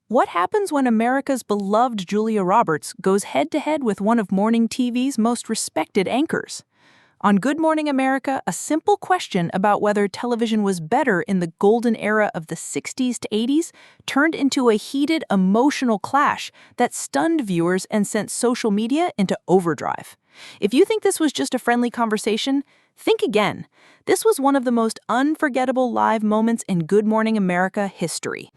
What happens when America's beloved Julia Roberts goes head-to-head with one of morning TV's most respected anchors? On Good Morning America, a simple question about whether television was better in the golden era of the 60s to 80s turned into a heated, emotional clash that stunned viewers and sent social media into overdrive. If you think this was just a friendly conversation, think again. This was one of the most unforgettable live moments in Good Morning America history.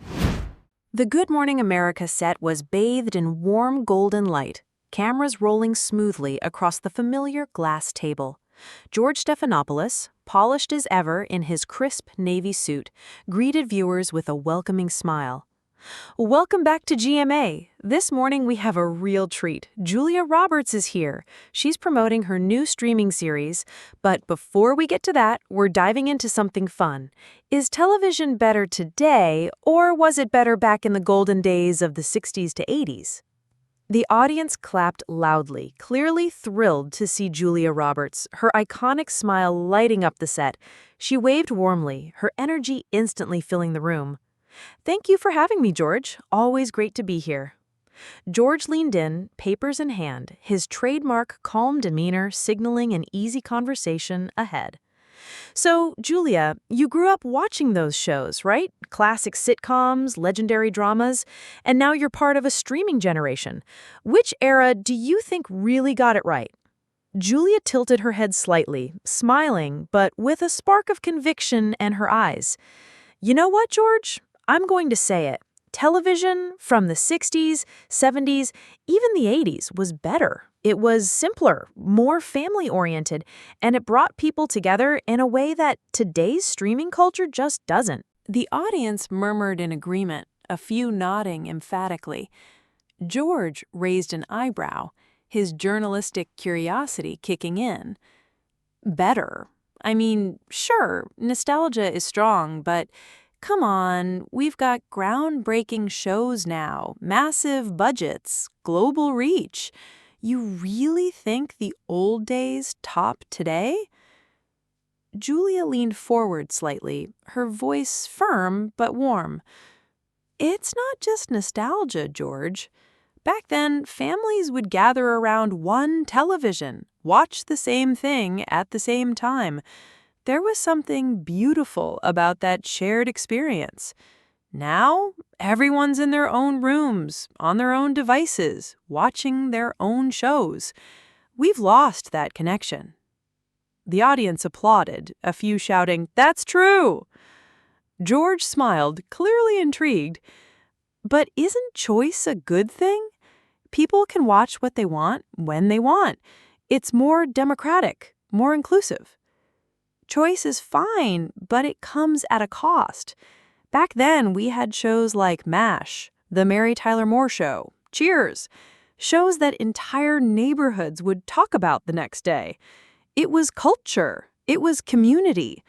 The Good Morning America set was bathed in warm golden light, cameras rolling smoothly across the familiar glass table. George Stephanopoulos, polished as ever in his crisp navy suit, greeted viewers with a welcoming smile. Welcome back to GMA. This morning we have a real treat. Julia Roberts is here. She's promoting her new streaming series. But before we get to that, we're diving into something fun. Is television better today, or was it better back in the golden days of the 60s to 80s? The audience clapped loudly, clearly thrilled to see Julia Roberts, her iconic smile lighting up the set. She waved warmly, her energy instantly filling the room. Thank you for having me, George. Always great to be here. George leaned in, papers in hand, his trademark calm demeanor signaling an easy conversation ahead. So, Julia, you grew up watching those shows, right? Classic sitcoms, legendary dramas, and now you're part of a streaming generation. Which era do you think really got it right? Julia tilted her head slightly, smiling, but with a spark of conviction in her eyes. You know what, George? I'm going to say it. Television from the 60s, 70s, even the 80s was better. It was simpler, more family-oriented, and it brought people together in a way that today's streaming culture just doesn't. The audience murmured in agreement, a few nodding emphatically. George raised an eyebrow, his journalistic curiosity kicking in. Better. I mean, sure, nostalgia is strong, but come on, we've got groundbreaking shows now, massive budgets, global reach. You really think the old days top today? Julia leaned forward slightly, her voice firm but warm. It's not just nostalgia, George. Back then, families would gather around one television, watch the same thing at the same time. There was something beautiful about that shared experience. Now, everyone's in their own rooms, on their own devices, watching their own shows. We've lost that connection. The audience applauded, a few shouting, "That's true!" George smiled, clearly intrigued. But isn't choice a good thing? People can watch what they want, when they want. It's more democratic, more inclusive. Choice is fine, but it comes at a cost. Back then, we had shows like MASH, The Mary Tyler Moore Show, Cheers, shows that entire neighborhoods would talk about the next day. It was culture. It was community.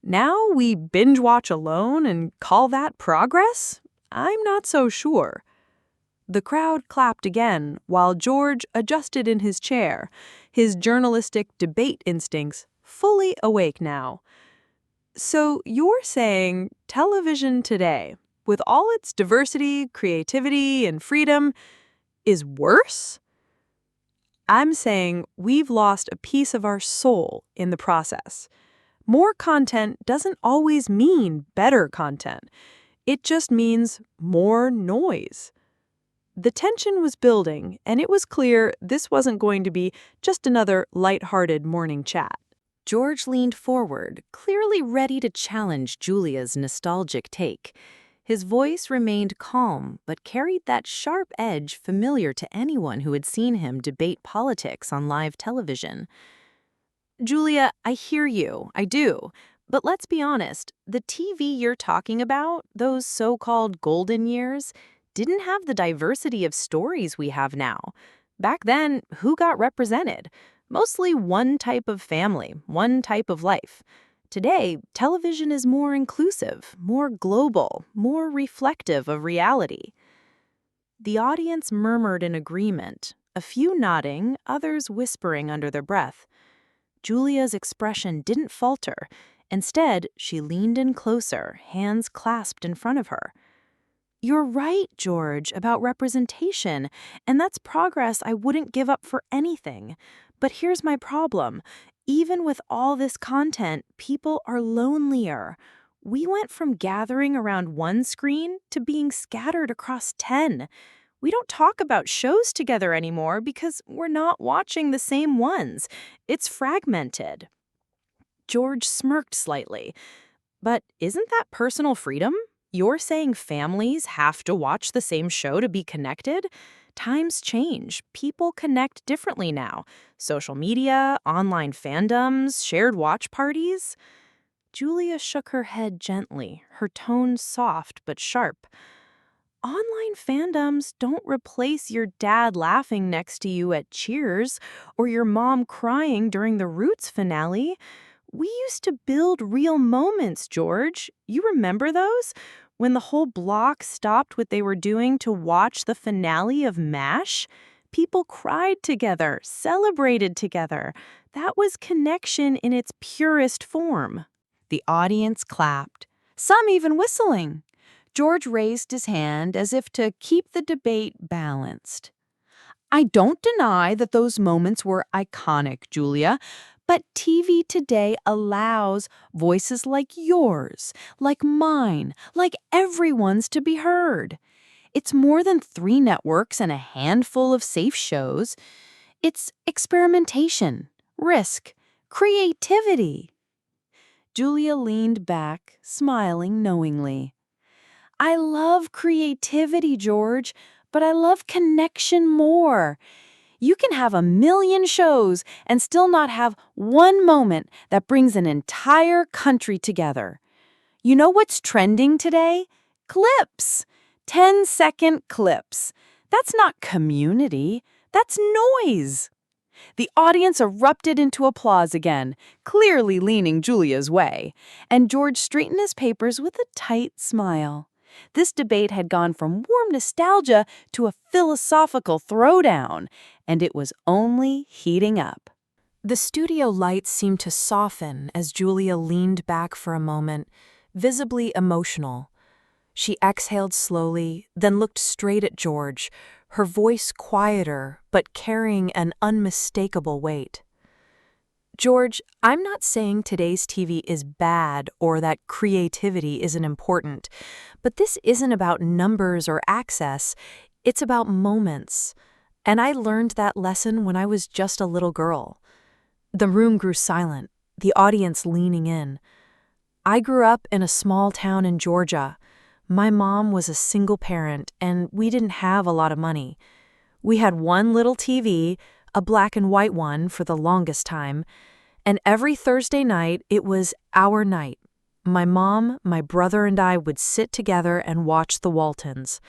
Now we binge watch alone and call that progress? I'm not so sure. The crowd clapped again while George adjusted in his chair, his journalistic debate instincts fully awake now. So you're saying television today, with all its diversity, creativity, and freedom, is worse? I'm saying we've lost a piece of our soul in the process. More content doesn't always mean better content. It just means more noise. The tension was building, and it was clear this wasn't going to be just another lighthearted morning chat. George leaned forward, clearly ready to challenge Julia's nostalgic take. His voice remained calm, but carried that sharp edge familiar to anyone who had seen him debate politics on live television. Julia, I hear you, I do. But let's be honest, the TV you're talking about, those so-called golden years, didn't have the diversity of stories we have now. Back then, who got represented? Mostly one type of family, one type of life. Today, television is more inclusive, more global, more reflective of reality. The audience murmured in agreement, a few nodding, others whispering under their breath. Julia's expression didn't falter. Instead, she leaned in closer, hands clasped in front of her. You're right, George, about representation, and that's progress I wouldn't give up for anything. But here's my problem. Even with all this content, people are lonelier. We went from gathering around one screen to being scattered across 10. We don't talk about shows together anymore because we're not watching the same ones. It's fragmented. George smirked slightly. But isn't that personal freedom? You're saying families have to watch the same show to be connected? Times change. People connect differently now. Social media, online fandoms, shared watch parties. Julia shook her head gently, her tone soft but sharp. Online fandoms don't replace your dad laughing next to you at Cheers or your mom crying during the Roots finale. We used to build real moments, George. You remember those? When the whole block stopped what they were doing to watch the finale of MASH? People cried together, celebrated together. That was connection in its purest form. The audience clapped, some even whistling. George raised his hand as if to keep the debate balanced. I don't deny that those moments were iconic, Julia, but TV today allows voices like yours, like mine, like everyone's to be heard. It's more than 3 networks and a handful of safe shows. It's experimentation, risk, creativity. Julia leaned back, smiling knowingly. I love creativity, George, but I love connection more. You can have a million shows and still not have one moment that brings an entire country together. You know what's trending today? Clips. 10-second clips. That's not community. That's noise. The audience erupted into applause again, clearly leaning Julia's way, and George straightened his papers with a tight smile. This debate had gone from warm nostalgia to a philosophical throwdown, and it was only heating up. The studio lights seemed to soften as Julia leaned back for a moment, visibly emotional. She exhaled slowly, then looked straight at George, her voice quieter but carrying an unmistakable weight. George, I'm not saying today's TV is bad or that creativity isn't important, but this isn't about numbers or access. It's about moments. And I learned that lesson when I was just a little girl. The room grew silent, the audience leaning in. I grew up in a small town in Georgia. My mom was a single parent, and we didn't have a lot of money. We had one little TV, a black and white one for the longest time, and every Thursday night it was our night. My mom, my brother, and I would sit together and watch the Waltons.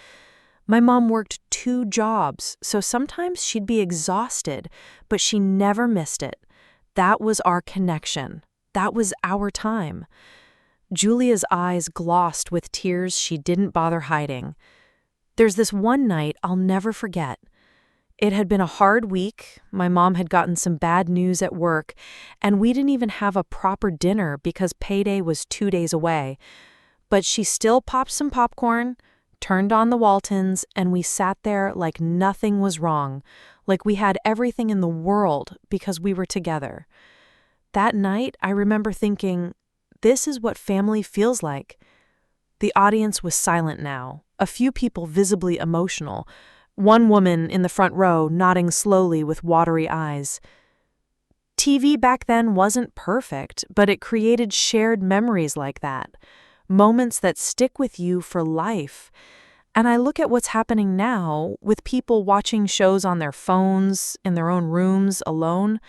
My mom worked 2 jobs, so sometimes she'd be exhausted, but she never missed it. That was our connection. That was our time. Julia's eyes glossed with tears she didn't bother hiding. There's this one night I'll never forget. It had been a hard week, my mom had gotten some bad news at work, and we didn't even have a proper dinner because payday was 2 days away. But she still popped some popcorn, turned on the Waltons, and we sat there like nothing was wrong, like we had everything in the world because we were together. That night, I remember thinking, this is what family feels like. The audience was silent now, a few people visibly emotional, one woman in the front row nodding slowly with watery eyes. TV back then wasn't perfect, but it created shared memories like that, moments that stick with you for life. And I look at what's happening now with people watching shows on their phones, in their own rooms, alone,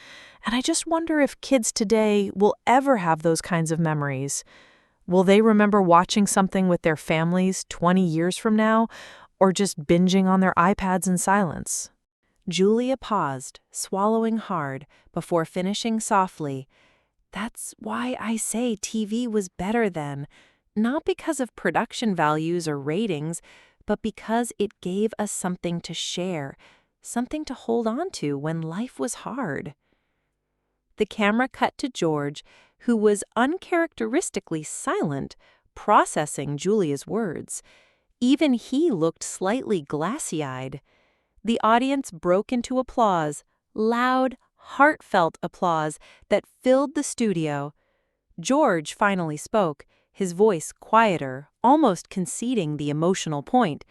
and I just wonder if kids today will ever have those kinds of memories. Will they remember watching something with their families 20 years from now, or just binging on their iPads in silence? Julia paused, swallowing hard, before finishing softly. That's why I say TV was better then, not because of production values or ratings, but because it gave us something to share, something to hold on to when life was hard. The camera cut to George, who was uncharacteristically silent, processing Julia's words. Even he looked slightly glassy-eyed. The audience broke into applause, loud, heartfelt applause that filled the studio. George finally spoke, his voice quieter, almost conceding the emotional point.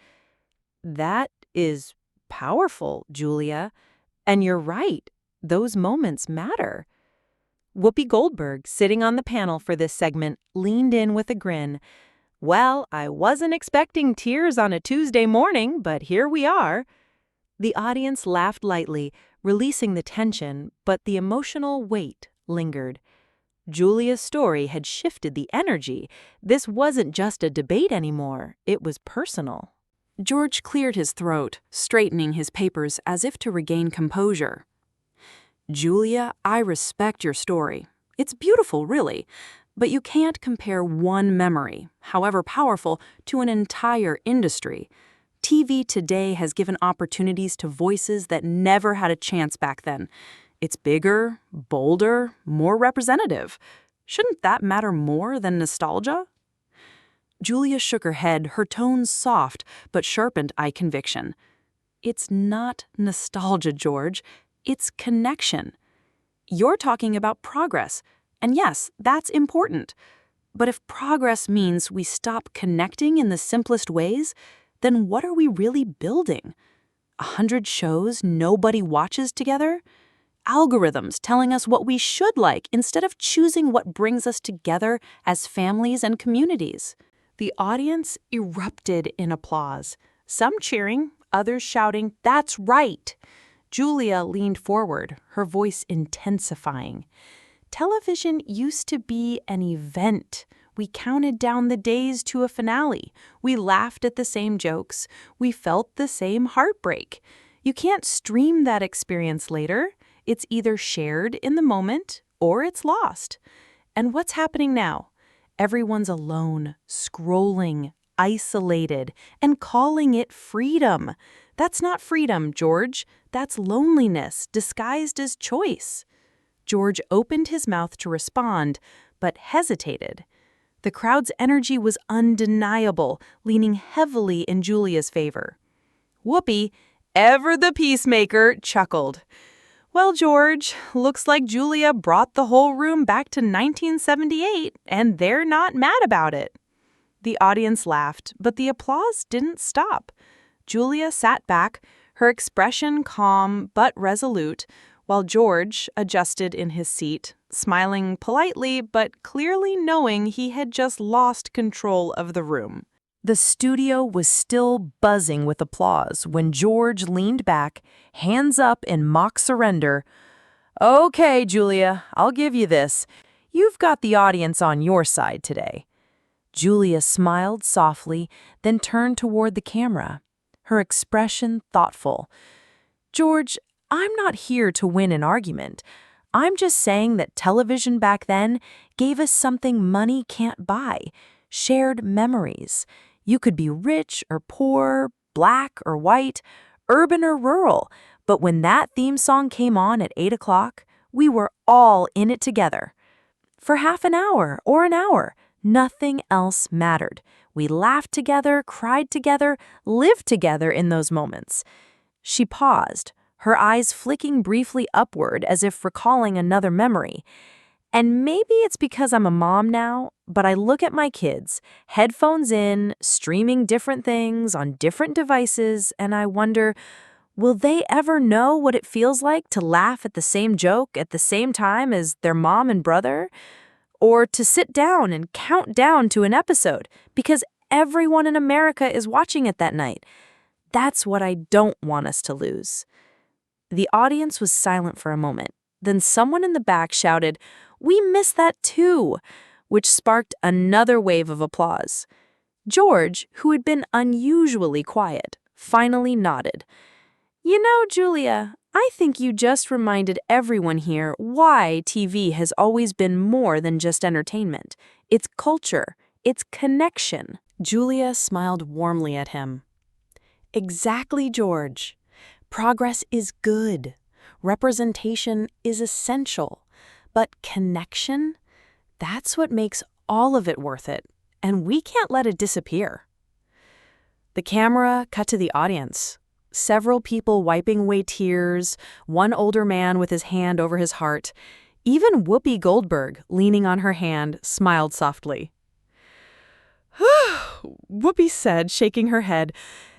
"That is powerful, Julia. And you're right, those moments matter." Whoopi Goldberg, sitting on the panel for this segment, leaned in with a grin. "Well, I wasn't expecting tears on a Tuesday morning, but here we are." The audience laughed lightly, releasing the tension, but the emotional weight lingered. Julia's story had shifted the energy. This wasn't just a debate anymore, it was personal. George cleared his throat, straightening his papers as if to regain composure. "Julia, I respect your story. It's beautiful, really. But you can't compare one memory, however powerful, to an entire industry. TV today has given opportunities to voices that never had a chance back then. It's bigger, bolder, more representative. Shouldn't that matter more than nostalgia?" Julia shook her head, her tones soft but sharpened eye conviction. "It's not nostalgia, George. It's connection. You're talking about progress, and yes, that's important. But if progress means we stop connecting in the simplest ways, then what are we really building? 100 shows nobody watches together? Algorithms telling us what we should like instead of choosing what brings us together as families and communities." The audience erupted in applause, some cheering, others shouting, "That's right!" Julia leaned forward, her voice intensifying. "Television used to be an event. We counted down the days to a finale. We laughed at the same jokes. We felt the same heartbreak. You can't stream that experience later. It's either shared in the moment or it's lost. And what's happening now? Everyone's alone, scrolling, isolated, and calling it freedom. That's not freedom, George. That's loneliness disguised as choice." George opened his mouth to respond, but hesitated. The crowd's energy was undeniable, leaning heavily in Julia's favor. Whoopi, ever the peacemaker, chuckled. "Well, George, looks like Julia brought the whole room back to 1978, and they're not mad about it." The audience laughed, but the applause didn't stop. Julia sat back, her expression calm but resolute, while George adjusted in his seat, smiling politely but clearly knowing he had just lost control of the room. The studio was still buzzing with applause when George leaned back, hands up in mock surrender. "Okay, Julia, I'll give you this. You've got the audience on your side today." Julia smiled softly, then turned toward the camera, her expression thoughtful. "George, I'm not here to win an argument. I'm just saying that television back then gave us something money can't buy, shared memories. You could be rich or poor, black or white, urban or rural, but when that theme song came on at 8 o'clock, we were all in it together. For half an hour or an hour, nothing else mattered. We laughed together, cried together, lived together in those moments." She paused, her eyes flicking briefly upward as if recalling another memory. "And maybe it's because I'm a mom now, but I look at my kids, headphones in, streaming different things on different devices, and I wonder, will they ever know what it feels like to laugh at the same joke at the same time as their mom and brother? Or to sit down and count down to an episode because everyone in America is watching it that night? That's what I don't want us to lose." The audience was silent for a moment. Then someone in the back shouted, "We missed that too," which sparked another wave of applause. George, who had been unusually quiet, finally nodded. "You know, Julia, I think you just reminded everyone here why TV has always been more than just entertainment. It's culture. It's connection." Julia smiled warmly at him. "Exactly, George. Progress is good. Representation is essential. But connection? That's what makes all of it worth it, and we can't let it disappear." The camera cut to the audience. Several people wiping away tears, one older man with his hand over his heart. Even Whoopi Goldberg, leaning on her hand, smiled softly. Whoopi said, shaking her head.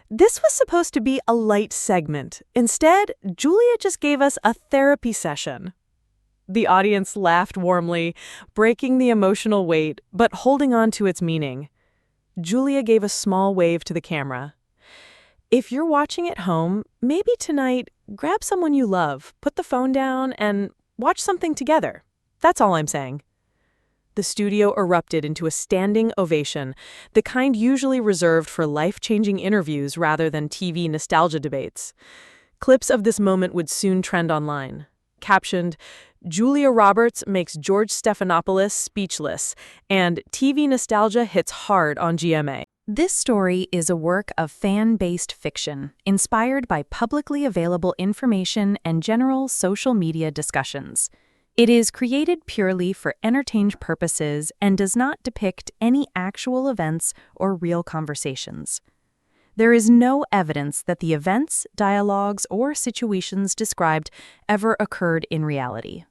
This was supposed to be a light segment. Instead, Julia just gave us a therapy session. The audience laughed warmly, breaking the emotional weight, but holding on to its meaning. Julia gave a small wave to the camera. If you're watching at home, maybe tonight, grab someone you love, put the phone down, and watch something together. That's all I'm saying. The studio erupted into a standing ovation, the kind usually reserved for life-changing interviews rather than TV nostalgia debates. Clips of this moment would soon trend online. Captioned, "Julia Roberts makes George Stephanopoulos speechless," and "TV nostalgia hits hard on GMA." This story is a work of fan-based fiction, inspired by publicly available information and general social media discussions. It is created purely for entertainment purposes and does not depict any actual events or real conversations. There is no evidence that the events, dialogues, or situations described ever occurred in reality.